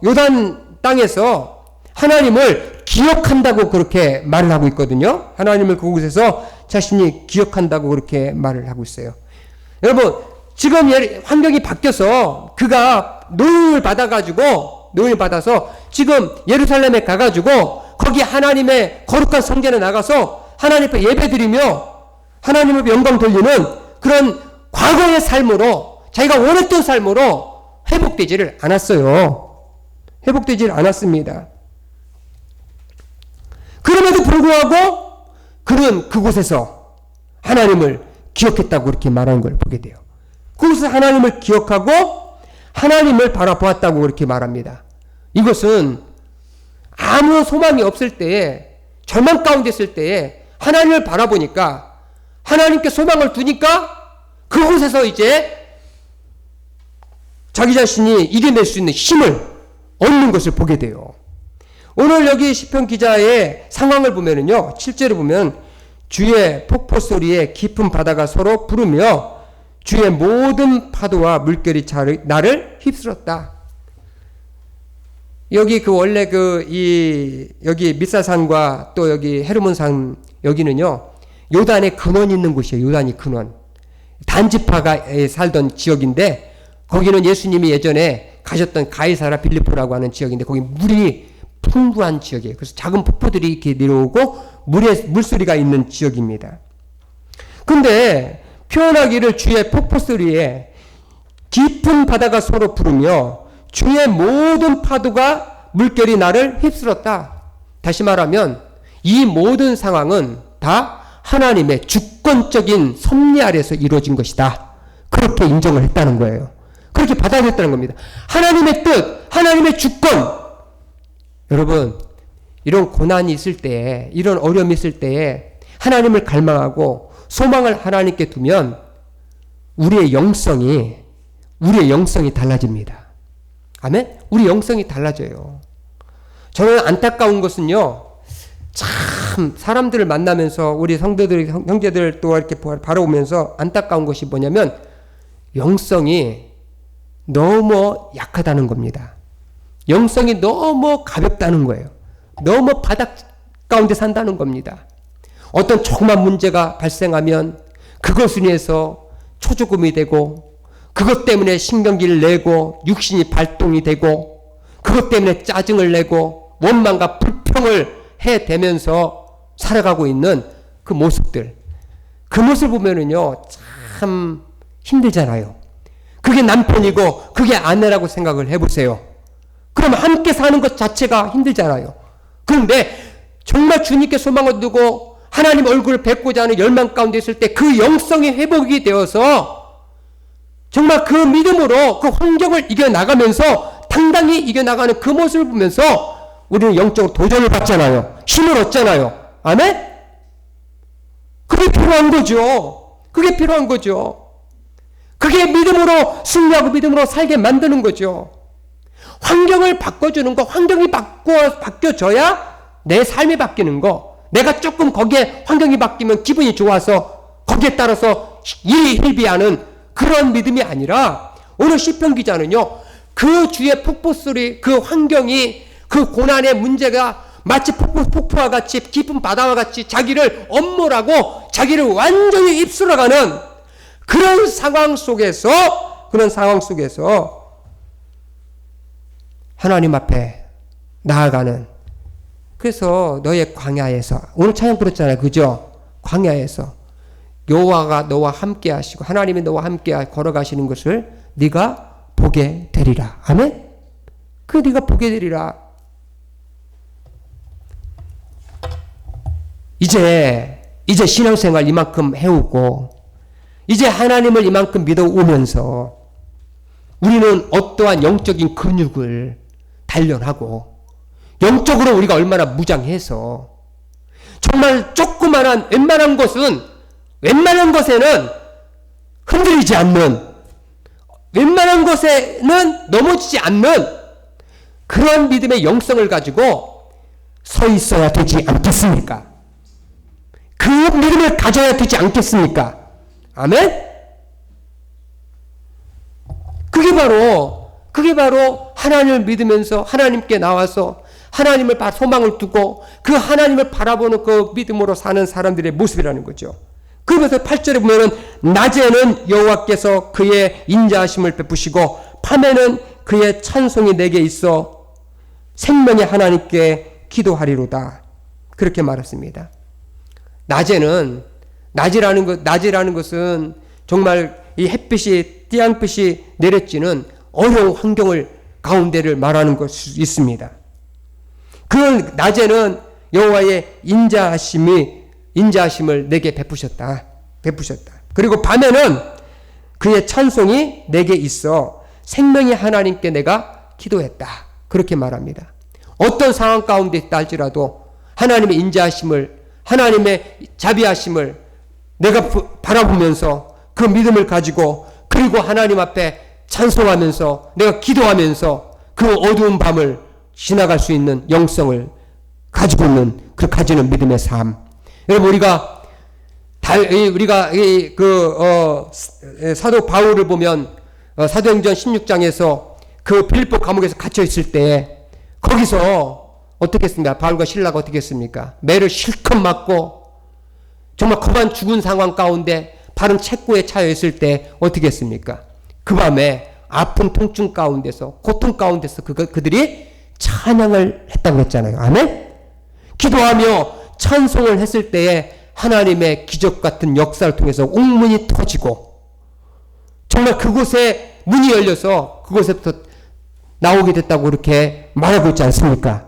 요단 땅에서 하나님을 기억한다고 그렇게 말을 하고 있거든요. 하나님을 그곳에서 자신이 기억한다고 그렇게 말을 하고 있어요. 여러분 지금 환경이 바뀌어서 그가 노임을 받아서 지금 예루살렘에 가가지고 거기 하나님의 거룩한 성전에 나가서 하나님 앞에 예배드리며 하나님 앞에 영광 돌리는 그런 과거의 삶으로 자기가 원했던 삶으로 회복되지를 않았어요. 회복되지를 않았습니다. 그럼에도 불구하고 그는 그곳에서 하나님을 기억했다고 그렇게 말하는 걸 보게 돼요. 그곳에서 하나님을 기억하고 하나님을 바라보았다고 그렇게 말합니다. 이것은 아무 소망이 없을 때에 절망 가운데 있을 때에 하나님을 바라보니까 하나님께 소망을 두니까 그곳에서 이제 자기 자신이 이겨낼 수 있는 힘을 얻는 것을 보게 돼요. 오늘 여기 시편 기자의 상황을 보면은요, 7절에 보면 주의 폭포 소리에 깊은 바다가 서로 부르며 주의 모든 파도와 물결이 나를 휩쓸었다. 여기 원래 여기 밋사산과 또 여기 헤르몬산 여기는요, 요단의 근원이 있는 곳이에요. 요단이 근원. 단지파가 살던 지역인데 거기는 예수님이 예전에 가셨던 가이사라 빌립보라고 하는 지역인데 거기 물이 풍부한 지역이에요. 그래서 작은 폭포들이 이렇게 내려오고 물소리가 있는 지역입니다. 근데 표현하기를 주의 폭포 소리에 깊은 바다가 서로 부르며 주의 모든 파도가 물결이 나를 휩쓸었다. 다시 말하면 이 모든 상황은 다 하나님의 주권적인 섭리 아래서 이루어진 것이다. 그렇게 인정을 했다는 거예요. 그렇게 받아들였다는 겁니다. 하나님의 뜻, 하나님의 주권. 여러분, 이런 고난이 있을 때에, 이런 어려움이 있을 때에 하나님을 갈망하고 소망을 하나님께 두면 우리의 영성이 달라집니다. 아멘? 우리 영성이 달라져요. 저는 안타까운 것은요, 참 사람들을 만나면서 우리 성도들, 형제들 또 이렇게 바라보면서 안타까운 것이 뭐냐면 영성이 너무 약하다는 겁니다. 영성이 너무 가볍다는 거예요. 너무 바닥 가운데 산다는 겁니다. 어떤 조그만 문제가 발생하면 그것을 위해서 초조금이 되고, 그것 때문에 신경기를 내고 육신이 발동이 되고, 그것 때문에 짜증을 내고 원망과 불평을 해대면서 살아가고 있는 그 모습들, 그 모습을 보면은요 참 힘들잖아요. 그게 남편이고 그게 아내라고 생각을 해보세요. 그럼 함께 사는 것 자체가 힘들잖아요. 그런데 정말 주님께 소망을 두고 하나님 얼굴을 뵙고자 하는 열망 가운데 있을 때 그 영성이 회복이 되어서 정말 그 믿음으로 그 환경을 이겨나가면서 당당히 이겨나가는 그 모습을 보면서 우리는 영적으로 도전을 받잖아요. 힘을 얻잖아요. 아멘? 그게 필요한 거죠. 그게 필요한 거죠. 그게 믿음으로 승리하고 믿음으로 살게 만드는 거죠. 환경을 바꿔주는 거, 환경이 바뀌어져야 내 삶이 바뀌는 거. 내가 조금 거기에 환경이 바뀌면 기분이 좋아서 거기에 따라서 일이 hil비하는 그런 믿음이 아니라, 오늘 시편 기자는요, 그 주의 폭포 소리, 그 환경이, 그 고난의 문제가 마치 폭포와 같이 깊은 바다와 같이 자기를 엄몰하고 자기를 완전히 입술어가는 그런 상황 속에서 하나님 앞에 나아가는, 그래서 너의 광야에서, 오늘 찬양 들었잖아요. 그죠? 광야에서 여호와가 너와 함께 하시고 하나님이 너와 함께 걸어가시는 것을 네가 보게 되리라. 아멘? 그 네가 보게 되리라. 이제 신앙생활 이만큼 해오고 이제 하나님을 이만큼 믿어오면서 우리는 어떠한 영적인 근육을 단련하고 영적으로 우리가 얼마나 무장해서 정말 조그만한 웬만한 것에는 흔들리지 않는, 웬만한 것에는 넘어지지 않는 그런 믿음의 영성을 가지고 서 있어야 되지 않겠습니까? 그 믿음을 가져야 되지 않겠습니까? 아멘? 그게 바로 하나님을 믿으면서 하나님께 나와서 하나님을 소망을 두고 그 하나님을 바라보는 그 믿음으로 사는 사람들의 모습이라는 거죠. 그러면서 8절에 보면은 낮에는 여호와께서 그의 인자하심을 베푸시고 밤에는 그의 찬송이 내게 있어 생명의 하나님께 기도하리로다. 그렇게 말했습니다. 낮이라는 것은 정말 이 햇빛이 띠양빛이 내려지는 어려운 환경을 가운데를 말하는 것이 있습니다. 그 낮에는 여호와의 인자하심을 내게 베푸셨다. 그리고 밤에는 그의 찬송이 내게 있어 생명의 하나님께 내가 기도했다. 그렇게 말합니다. 어떤 상황 가운데 있다 할지라도 하나님의 인자하심을, 하나님의 자비하심을 내가 바라보면서 그 믿음을 가지고, 그리고 하나님 앞에 찬송하면서 내가 기도하면서 그 어두운 밤을 지나갈 수 있는 영성을 가지는 믿음의 삶. 여러분, 우리가 사도 바울을 보면 사도행전 16장에서 그 빌립보 감옥에서 갇혀 있을 때 거기서 어떻게 했습니까? 바울과 실라가 어떻게 했습니까? 매를 실컷 맞고 정말 그만 죽은 상황 가운데 발은 책고에 차여 있을 때 어떻게 했습니까? 그 밤에 아픈 통증 가운데서, 고통 가운데서 그들이 찬양을 했다고 했잖아요. 아멘? 기도하며 찬송을 했을 때에 하나님의 기적 같은 역사를 통해서 옥문이 터지고 정말 그곳에 문이 열려서 그곳에부터 나오게 됐다고 그렇게 말하고 있지 않습니까?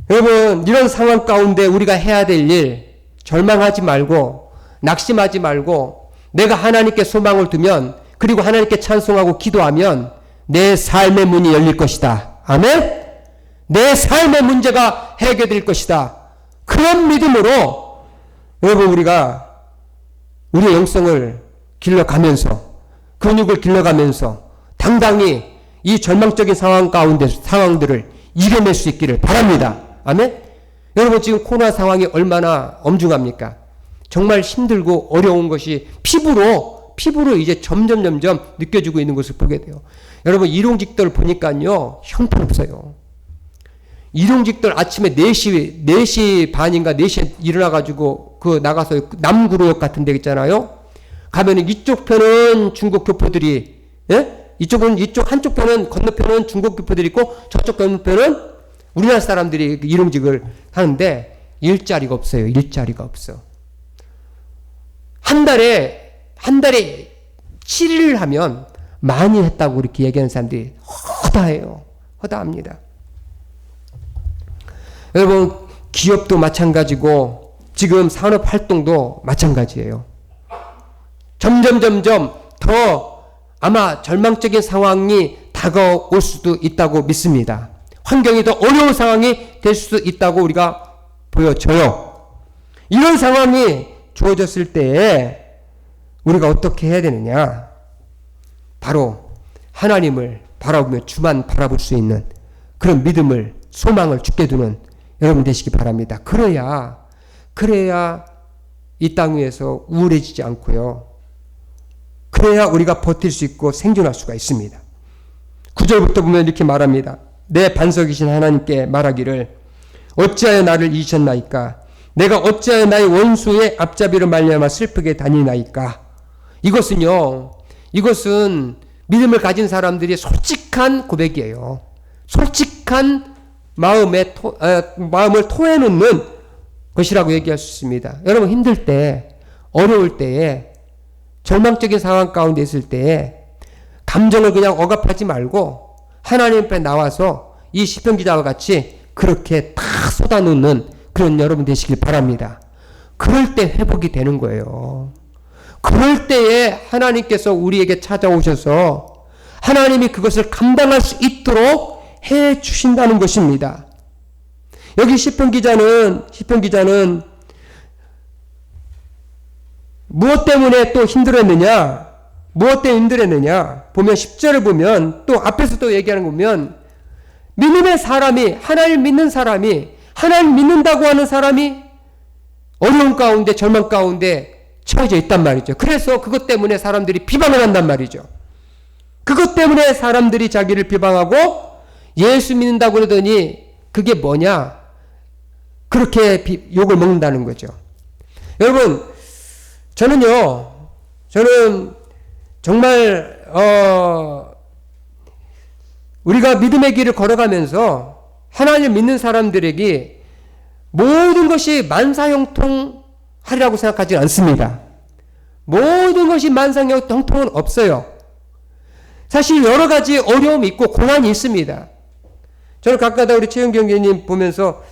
여러분, 이런 상황 가운데 우리가 해야 될 일, 절망하지 말고 낙심하지 말고 내가 하나님께 소망을 두면, 그리고 하나님께 찬송하고 기도하면 내 삶의 문이 열릴 것이다. 아멘? 내 삶의 문제가 해결될 것이다. 그런 믿음으로 여러분, 우리가 우리의 영성을 길러가면서, 근육을 길러가면서 당당히 이 절망적인 상황들을 이겨낼 수 있기를 바랍니다. 아멘? 여러분 지금 코로나 상황이 얼마나 엄중합니까? 정말 힘들고 어려운 것이 피부로 이제 점점 느껴지고 있는 것을 보게 돼요. 여러분 일용직들 보니까요 형편없어요. 일용직들 아침에 4시 반인가 4시에 일어나가지고 나가서 남구로역 같은 데 있잖아요. 가면은 이쪽 편은 중국 교포들이, 예? 한쪽 편은 건너편은 중국 교포들이 있고 저쪽 건너편은 우리나라 사람들이 일용직을 하는데 일자리가 없어요. 일자리가 없어. 한 달에 7일을 하면 많이 했다고 이렇게 얘기하는 사람들이 허다해요. 허다합니다. 여러분 기업도 마찬가지고 지금 산업활동도 마찬가지예요. 점점 더 아마 절망적인 상황이 다가올 수도 있다고 믿습니다. 환경이 더 어려운 상황이 될 수도 있다고 우리가 보여져요. 이런 상황이 주어졌을 때에 우리가 어떻게 해야 되느냐? 바로 하나님을 바라보며 주만 바라볼 수 있는 그런 믿음을, 소망을 주게 두는 여러분 되시기 바랍니다. 그래야 이 땅 위에서 우울해지지 않고요. 그래야 우리가 버틸 수 있고 생존할 수가 있습니다. 9절부터 보면 이렇게 말합니다. 내 반석이신 하나님께 말하기를 어찌하여 나를 잊으셨나이까? 내가 어찌하여 나의 원수의 앞잡이로 말미암아 슬프게 다니나이까? 이것은 믿음을 가진 사람들이 솔직한 고백이에요. 솔직한 마음을 토해놓는 것이라고 얘기할 수 있습니다. 여러분 힘들 때, 어려울 때에, 절망적인 상황 가운데 있을 때에 감정을 그냥 억압하지 말고 하나님 앞에 나와서 이 시편 기자와 같이 그렇게 다 쏟아놓는 그런 여러분 되시길 바랍니다. 그럴 때 회복이 되는 거예요. 그럴 때에 하나님께서 우리에게 찾아오셔서 하나님이 그것을 감당할 수 있도록 해 주신다는 것입니다. 여기 시편 기자는 무엇 때문에 또 힘들었느냐? 무엇 때문에 힘들었느냐? 보면 10절을 보면 또 앞에서 또 얘기하는 거 보면 믿음의 사람이, 하나님 믿는 사람이, 하나님 믿는다고 하는 사람이 어려운 가운데, 절망 가운데 처해져 있단 말이죠. 그래서 그것 때문에 사람들이 비방을 한단 말이죠. 그것 때문에 사람들이 자기를 비방하고 예수 믿는다고 그러더니 그게 뭐냐? 그렇게 욕을 먹는다는 거죠. 여러분, 저는 정말 우리가 믿음의 길을 걸어가면서 하나님을 믿는 사람들에게 모든 것이 만사형통하리라고 생각하지 않습니다. 모든 것이 만사형통은 없어요. 사실 여러 가지 어려움이 있고 고난이 있습니다. 저는 가끔가다 우리 최영경 교수님 보면서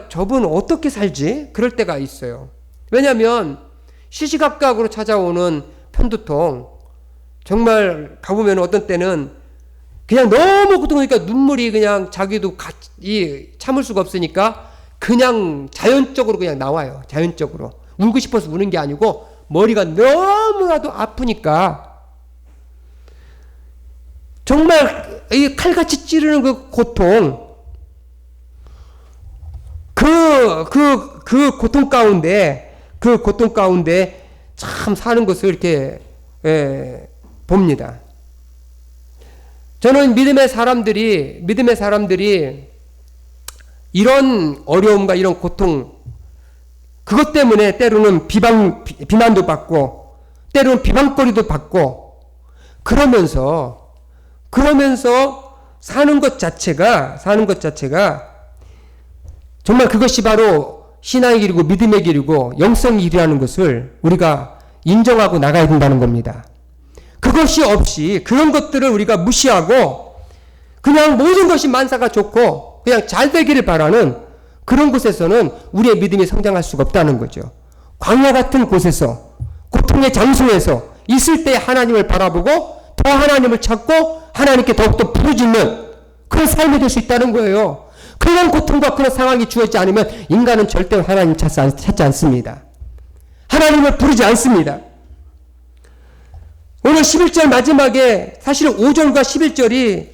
저분 어떻게 살지? 그럴 때가 있어요. 왜냐하면 시시각각으로 찾아오는 편두통, 정말 가보면 어떤 때는 그냥 너무 고통하니까 눈물이 그냥 자기도 참을 수가 없으니까 그냥 자연적으로 그냥 나와요. 자연적으로. 울고 싶어서 우는 게 아니고 머리가 너무나도 아프니까 정말 이 칼같이 찌르는 그 고통, 그 고통 가운데 참 사는 것을 이렇게 봅니다. 저는 믿음의 사람들이 이런 어려움과 이런 고통, 그것 때문에 때로는 비난도 받고 때로는 비방거리도 받고 그러면서 사는 것 자체가 정말 그것이 바로 신앙의 길이고 믿음의 길이고 영성의 길이라는 것을 우리가 인정하고 나가야 된다는 겁니다. 그것이 없이 그런 것들을 우리가 무시하고 그냥 모든 것이 만사가 좋고 그냥 잘 되기를 바라는 그런 곳에서는 우리의 믿음이 성장할 수가 없다는 거죠. 광야 같은 곳에서, 고통의 장소에서 있을 때 하나님을 바라보고 더 하나님을 찾고 하나님께 더욱더 부르짖는 그런 삶이 될 수 있다는 거예요. 그런 고통과 그런 상황이 주어지지 않으면 인간은 절대로 하나님을 찾지 않습니다. 하나님을 부르지 않습니다. 오늘 11절 마지막에 사실은 5절과 11절이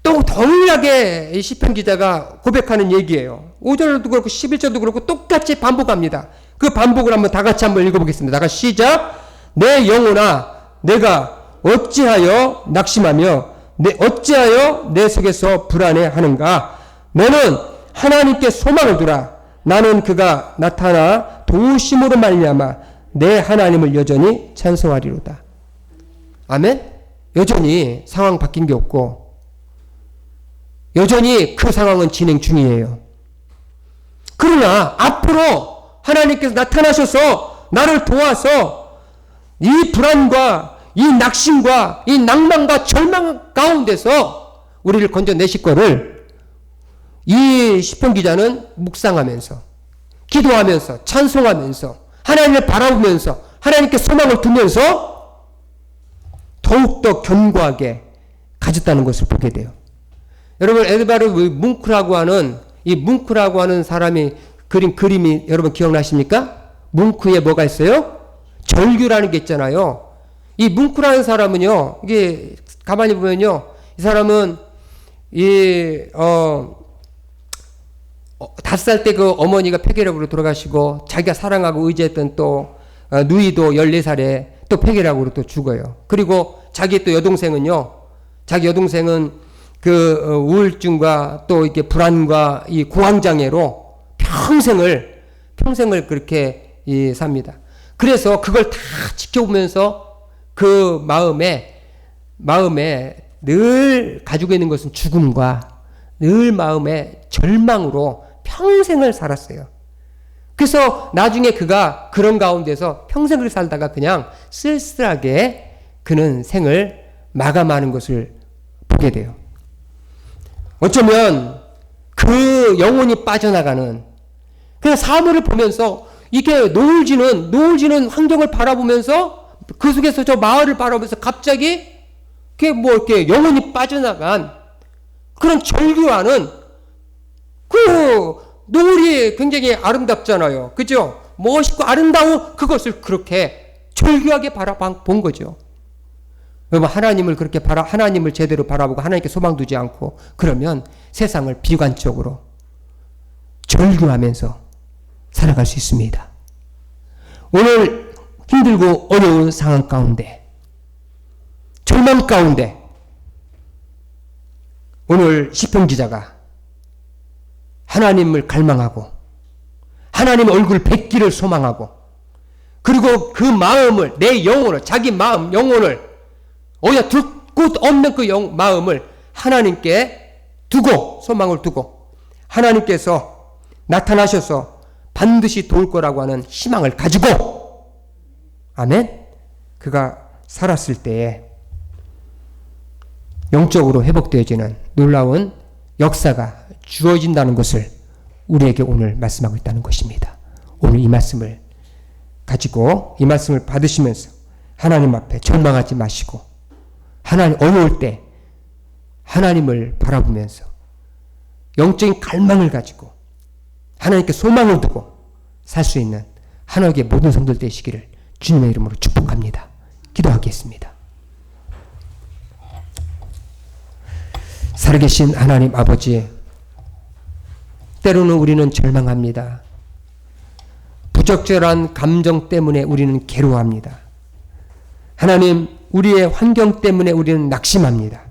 또 동일하게 이 시편 기자가 고백하는 얘기예요. 5절도 그렇고 11절도 그렇고 똑같이 반복합니다. 그 반복을 한번 다 같이 한번 읽어보겠습니다. 나가 시작. 내 영혼아 내가 어찌하여 낙심하며 어찌하여 내 속에서 불안해하는가. 너는 하나님께 소망을 두라. 나는 그가 나타나 도우심으로 말미암아 내 하나님을 여전히 찬송하리로다. 아멘. 여전히 상황 바뀐 게 없고 여전히 그 상황은 진행 중이에요. 그러나 앞으로 하나님께서 나타나셔서 나를 도와서 이 불안과 이 낙심과 이 낭만과 절망 가운데서 우리를 건져내실 거를 이 시편 기자는 묵상하면서 기도하면서 찬송하면서 하나님을 바라보면서 하나님께 소망을 두면서 더욱더 견고하게 가졌다는 것을 보게 돼요. 여러분 에드바르 뭉크라고 하는 사람이 그린 그림이 여러분 기억나십니까? 뭉크에 뭐가 있어요? 절규라는 게 있잖아요. 이 뭉크라는 사람은요, 이게 가만히 보면요, 이 사람은 5살 때 그 어머니가 폐결핵으로 돌아가시고 자기가 사랑하고 의지했던 또 누이도 14살에 또 폐결핵으로 또 죽어요. 그리고 자기 또 여동생은요, 자기 여동생은 그 우울증과 또 이렇게 불안과 이 공황장애로 평생을 그렇게 삽니다. 그래서 그걸 다 지켜보면서 그 마음에 늘 가지고 있는 것은 죽음과 늘 마음에 절망으로 평생을 살았어요. 그래서 나중에 그가 그런 가운데서 평생을 살다가 그냥 쓸쓸하게 그는 생을 마감하는 것을 보게 돼요. 어쩌면 그 영혼이 빠져나가는 그냥 사물을 보면서 이게 노을지는 환경을 바라보면서 그 속에서 저 마을을 바라보면서 갑자기 그게 뭐 이렇게 영혼이 빠져나간 그런 절규하는 그 노을이 굉장히 아름답잖아요. 그죠? 멋있고 아름다운 그것을 그렇게 절규하게 바라본 거죠. 여러분 하나님을 제대로 바라보고 하나님께 소망 두지 않고 그러면 세상을 비관적으로 절규하면서 살아갈 수 있습니다. 오늘 힘들고 어려운 상황 가운데 절망 가운데 오늘 시편 기자가 하나님을 갈망하고 하나님 얼굴 뵙기를 소망하고 그리고 그 마음을 내 영혼을 자기 마음 영혼을 둘 곳 없는 그 마음을 하나님께 두고 소망을 두고 하나님께서 나타나셔서 반드시 도울 거라고 하는 희망을 가지고 아멘. 그가 살았을 때에 영적으로 회복되어지는 놀라운 역사가 주어진다는 것을 우리에게 오늘 말씀하고 있다는 것입니다. 오늘 이 말씀을 가지고 이 말씀을 받으시면서 하나님 앞에 절망하지 마시고 하나님 어려울 때 하나님을 바라보면서 영적인 갈망을 가지고 하나님께 소망을 두고 살 수 있는 하나님의 모든 성도들 되시기를 주님의 이름으로 축복합니다. 기도하겠습니다. 살아계신 하나님 아버지, 때로는 우리는 절망합니다. 부적절한 감정 때문에 우리는 괴로워합니다. 하나님, 우리의 환경 때문에 우리는 낙심합니다.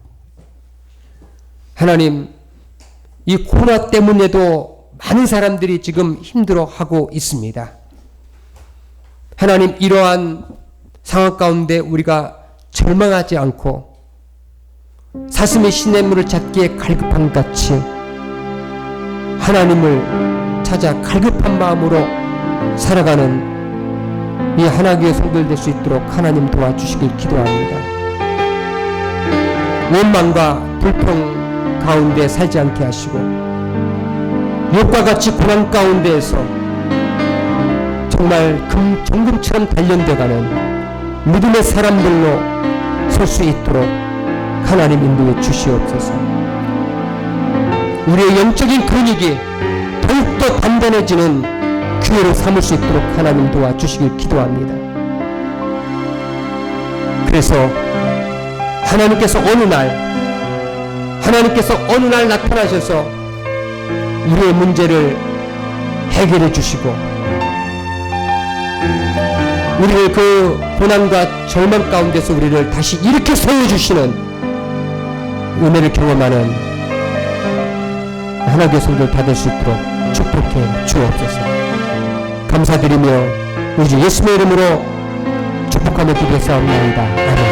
하나님, 이 코로나 때문에도 많은 사람들이 지금 힘들어하고 있습니다. 하나님, 이러한 상황 가운데 우리가 절망하지 않고 사슴이 시냇물을 찾기에 갈급한 같이 하나님을 찾아 갈급한 마음으로 살아가는 이 하나님의 성도들 될 수 있도록 하나님 도와주시길 기도합니다. 원망과 불평 가운데 살지 않게 하시고 욕과 같이 고난 가운데에서 정말 정금처럼 단련되어가는 믿음의 사람들로 설 수 있도록 하나님 인도해 주시옵소서. 우리의 영적인 근육이 더욱더 단단해지는 기회로 삼을 수 있도록 하나님 도와주시길 기도합니다. 그래서 그래서 하나님께서 어느 날 나타나셔서 우리의 문제를 해결해 주시고 우리를 그 고난과 절망 가운데서 우리를 다시 일으켜 세워주시는 은혜를 경험하는 하나님의 성도를 받을 수 있도록 축복해 주옵소서. 감사드리며 우리 주 예수님의 이름으로 축복하며 기도했사옵나이다. 아멘.